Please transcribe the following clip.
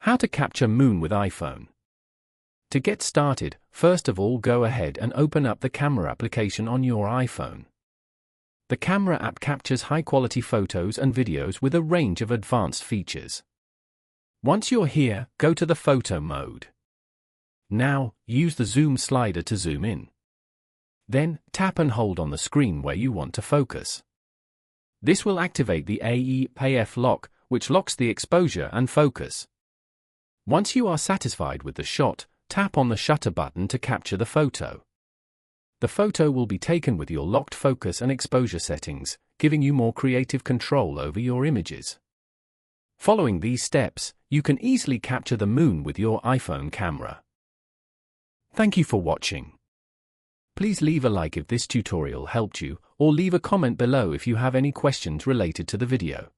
How to capture moon with iPhone. To get started, first of all go ahead and open up the camera application on your iPhone. The camera app captures high-quality photos and videos with a range of advanced features. Once you're here, go to the photo mode. Now, use the zoom slider to zoom in. Then, tap and hold on the screen where you want to focus. This will activate the AEPF lock, which locks the exposure and focus. Once you are satisfied with the shot, tap on the shutter button to capture the photo. The photo will be taken with your locked focus and exposure settings, giving you more creative control over your images. Following these steps, you can easily capture the moon with your iPhone camera. Thank you for watching. Please leave a like if this tutorial helped you, or leave a comment below if you have any questions related to the video.